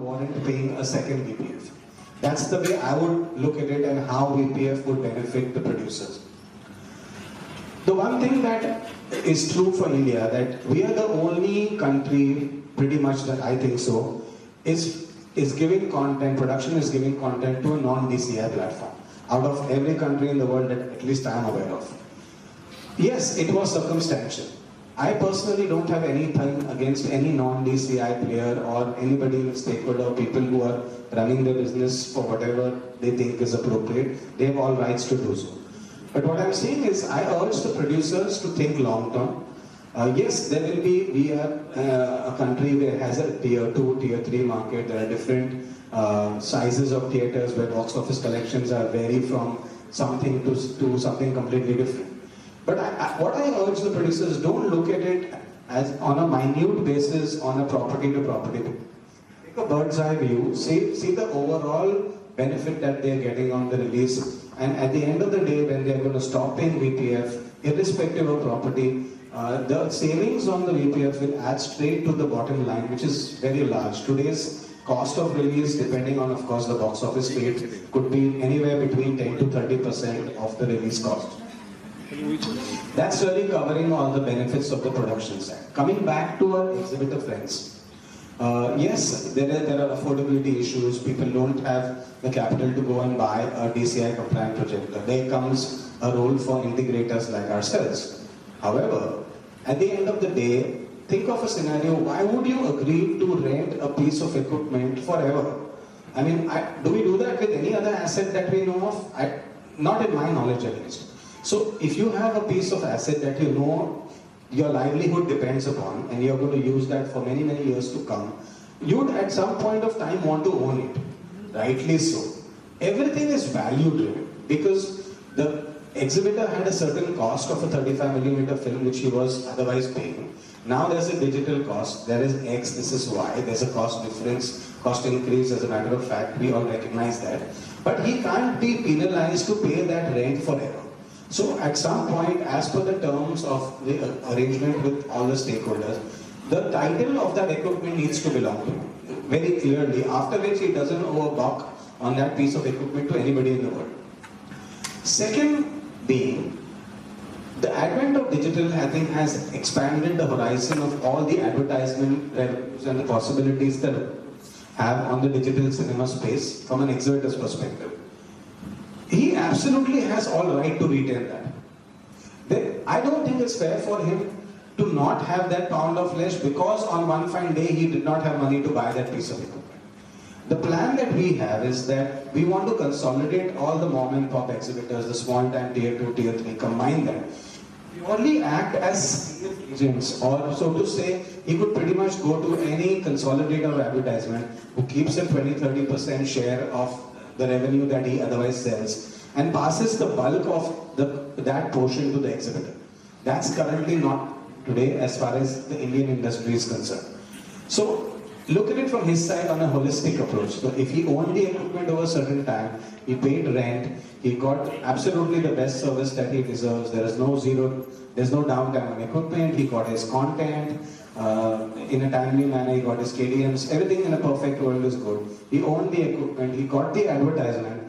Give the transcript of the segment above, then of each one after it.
warrant paying a second VPF. That's the way I would look at it and how VPF would benefit the producers. The one thing that is true for India, that we are the only country, pretty much that I think so, is giving content, production is giving content to a non-DCI platform. Out of every country in the world that at least I am aware of. Yes, it was circumstantial. I personally don't have anything against any non-DCI player or anybody in the stakeholder, people who are running their business for whatever they think is appropriate. They have all rights to do so. But what I'm saying is, I urge the producers to think long term. Yes, there will be, we are a country that has a tier 2, tier 3 market. There are different sizes of theatres where box office collections are vary from something to something completely different. But what I urge the producers, don't look at it as on a minute basis on a property to property. Take a bird's eye view, see the overall benefit that they're getting on the release, and at the end of the day when they're going to stop paying VPF, irrespective of property, the savings on the VPF will add straight to the bottom line, which is very large. Today's cost of release, depending on, of course, the box office rate, could be anywhere between 10 to 30% of the release cost. That's really covering all the benefits of the production side. Coming back to our exhibitor friends, yes, there are affordability issues. People don't have the capital to go and buy a DCI compliant projector. There comes a role for integrators like ourselves. However, at the end of the day, think of a scenario, why would you agree to rent a piece of equipment forever? I mean, do we do that with any other asset that we know of? Not in my knowledge at least. So if you have a piece of asset that you know your livelihood depends upon and you're going to use that for many, many years to come, you'd at some point of time want to own it. Rightly so. Everything is value driven because the exhibitor had a certain cost of a 35mm film which he was otherwise paying. Now there's a digital cost, there is X, this is Y, there's a cost difference, cost increase as a matter of fact, we all recognize that. But he can't be penalized to pay that rent forever. So at some point, as per the terms of the arrangement with all the stakeholders, the title of that equipment needs to belong to him, very clearly, after which he doesn't owe a buck on that piece of equipment to anybody in the world. Second being, the advent of digital, I think, has expanded the horizon of all the advertisement revenues and the possibilities that have on the digital cinema space from an exhibitor's perspective. He absolutely has all right to retain that. I don't think it's fair for him to not have that pound of flesh because on one fine day he did not have money to buy that piece of equipment. The plan that we have is that we want to consolidate all the mom and pop exhibitors, the small time tier 2, tier 3, combine them. We only act as agents, or so to say, he could pretty much go to any consolidator of advertisement who keeps a 20-30% share of the revenue that he otherwise sells and passes the bulk of that portion to the exhibitor. That's currently not today as far as the Indian industry is concerned. So look at it from his side on a holistic approach. So if he owned the equipment over a certain time, he paid rent, he got absolutely the best service that he deserves. There's no downtime on equipment, he got his content, in a timely manner, he got his KDMs, everything in a perfect world is good. He owned the equipment, he got the advertisement.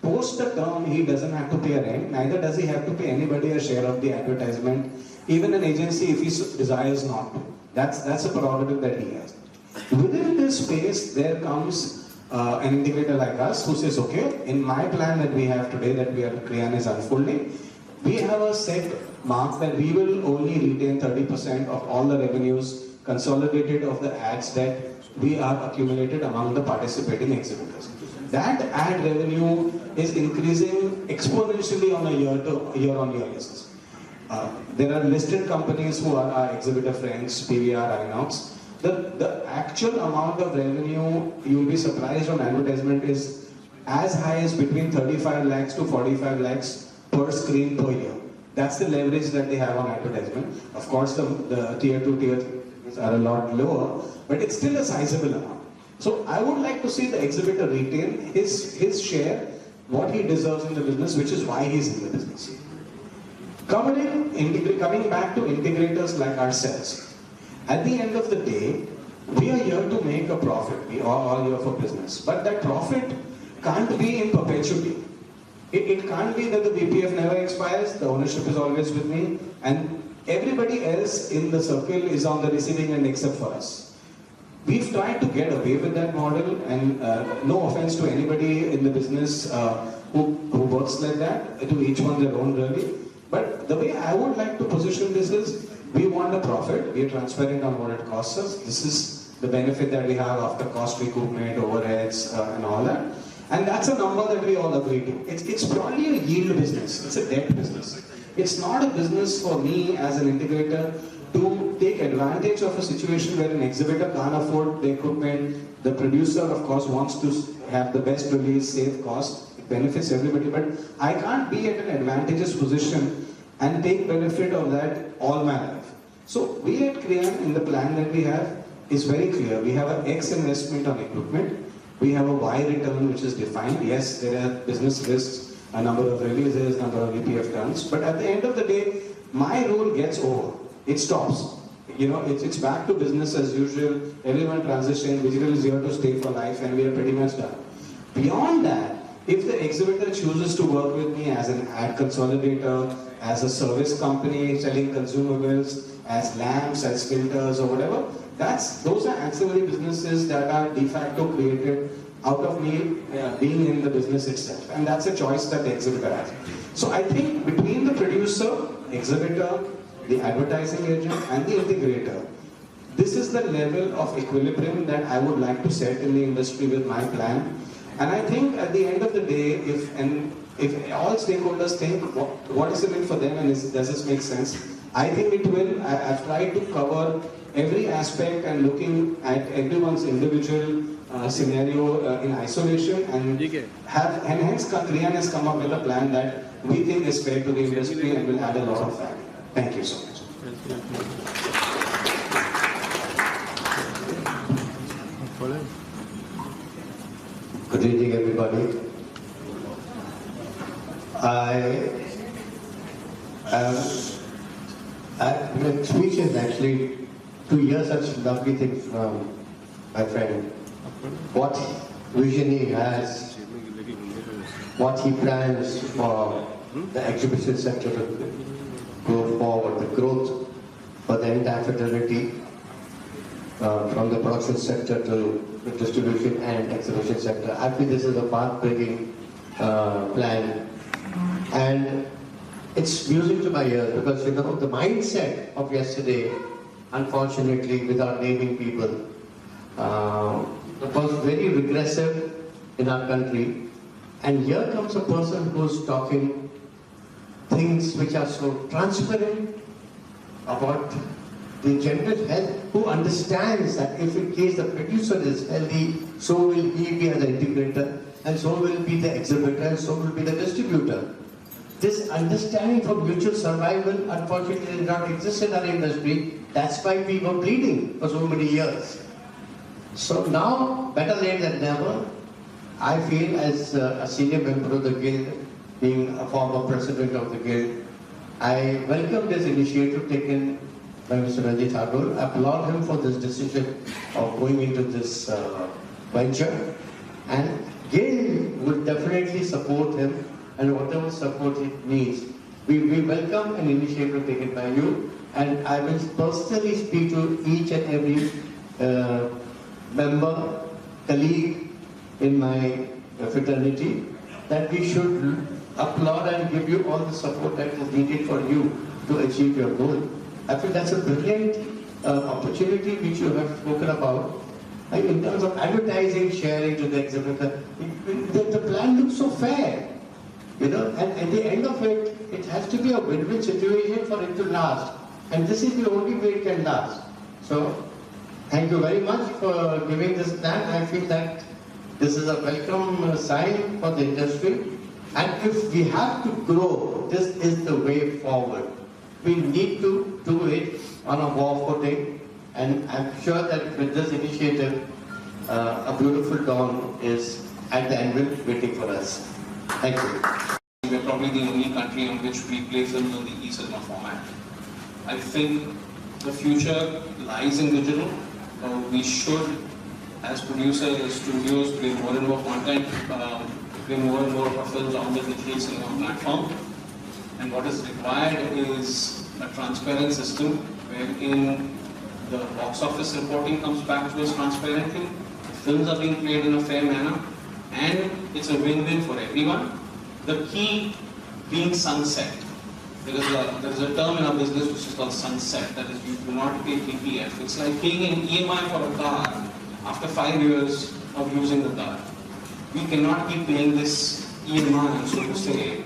Post the term, he doesn't have to pay a rent, neither does he have to pay anybody a share of the advertisement, even an agency if he desires not to. That's a prerogative that he has. Within this space, there comes an integrator like us who says, okay, in my plan that we have today, that Kriyan is unfolding, we have a set mark that we will only retain 30% of all the revenues consolidated of the ads that we are accumulated among the participating exhibitors. That ad revenue is increasing exponentially on a year-on-year basis. There are listed companies who are our exhibitor friends, PVR, Inox. The actual amount of revenue, you will be surprised, on advertisement is as high as between 35 lakhs to 45 lakhs per screen per year. That's the leverage that they have on advertisement. Of course, the tier 2, tier 3 are a lot lower, but it's still a sizable amount. So I would like to see the exhibitor retain his share, what he deserves in the business, which is why he's in the business. Coming back to integrators like ourselves, at the end of the day, we are here to make a profit. We are all here for business. But that profit can't be in perpetuity. It can't be that the BPF never expires, the ownership is always with me, and everybody else in the circle is on the receiving end except for us. We've tried to get away with that model, and no offense to anybody in the business who works like that, to each one their own really. But the way I would like to position this is, we want a profit, we are transparent on what it costs us. This is the benefit that we have after cost recoupment, overheads, and all that. And that's a number that we all agree to. It's probably a yield business, it's a debt business. It's not a business for me as an integrator to take advantage of a situation where an exhibitor can't afford the equipment. The producer, of course, wants to have the best release, save cost. It benefits everybody, but I can't be at an advantageous position and take benefit of that all my life. So we at Kriyan, in the plan that we have, is very clear. We have an X investment on equipment. We have a Y return which is defined. Yes, there are business risks, a number of releases, number of EPF turns, but at the end of the day, my role gets over. It stops. You know, it's back to business as usual. Everyone transitions. Digital is here to stay for life, and we are pretty much done. Beyond that, if the exhibitor chooses to work with me as an ad consolidator, as a service company selling consumables, as lamps, as filters, or whatever, those are ancillary businesses that are de facto created out of me being in the business itself. And that's a choice that the exhibitor has. So I think between the producer, exhibitor, the advertising agent, and the integrator, this is the level of equilibrium that I would like to set in the industry with my plan. And I think at the end of the day, if all stakeholders think what is in it for them and does this make sense, I think it will. I've tried to cover every aspect and looking at everyone's individual scenario in isolation, and hence Kriyan has come up with a plan that we think is fair to the industry and will add a lot of value. Thank you so much. Good evening, everybody. The speech is actually to hear such lovely things from my friend. What vision he has, what he plans for the exhibition sector to go forward, the growth for the entire fraternity, from the production sector to the distribution and exhibition sector. I think this is a path-breaking plan, and it's music to my ears because, you know, the mindset of yesterday, unfortunately, without naming people, was very regressive in our country. And here comes a person who's talking things which are so transparent about the general health, who understands that if in case the producer is healthy, so will he be as an integrator, and so will be the exhibitor, and so will be the distributor. This understanding for mutual survival, unfortunately, did not exist in our industry. That's why we were bleeding for so many years. So now, better late than never, I feel as a senior member of the Guild, being a former president of the Guild, I welcome this initiative taken by Mr. Ranjit Thakur. I applaud him for this decision of going into this venture. And Guild would definitely support him, and whatever support it needs. We welcome an initiative taken by you, and I will personally speak to each and every member, colleague in my fraternity, that we should applaud and give you all the support that is needed for you to achieve your goal. I think that's a brilliant opportunity which you have spoken about. In terms of advertising, sharing to the exhibitor, the plan looks so fair. You know, and at the end of it, it has to be a win-win situation for it to last. And this is the only way it can last. So, thank you very much for giving this plan. I feel that this is a welcome sign for the industry. And if we have to grow, this is the way forward. We need to do it on a war footing. And I'm sure that with this initiative, a beautiful dawn is at the anvil waiting for us. Thank you. We're probably the only country in which we play films in the e-cinema format. I think the future lies in digital. we should, as producers, as studios, bring more and more content, bring more and more of our films on the digital cinema platform. And what is required is a transparent system wherein the box office reporting comes back to us transparently, films are being played in a fair manner, and it's a win-win for everyone. The key being sunset. There is a term in our business which is called sunset, that is, you do not pay PPF. It's like paying an EMI for a car after 5 years of using the car. We cannot keep paying this EMI, so to say,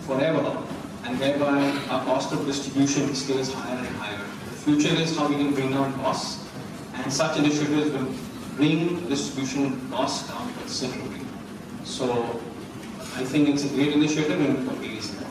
forever, and thereby our cost of distribution stays higher and higher. The future is how we can bring down costs, and such initiatives will bring distribution costs down considerably. So I think it's a great initiative and it is.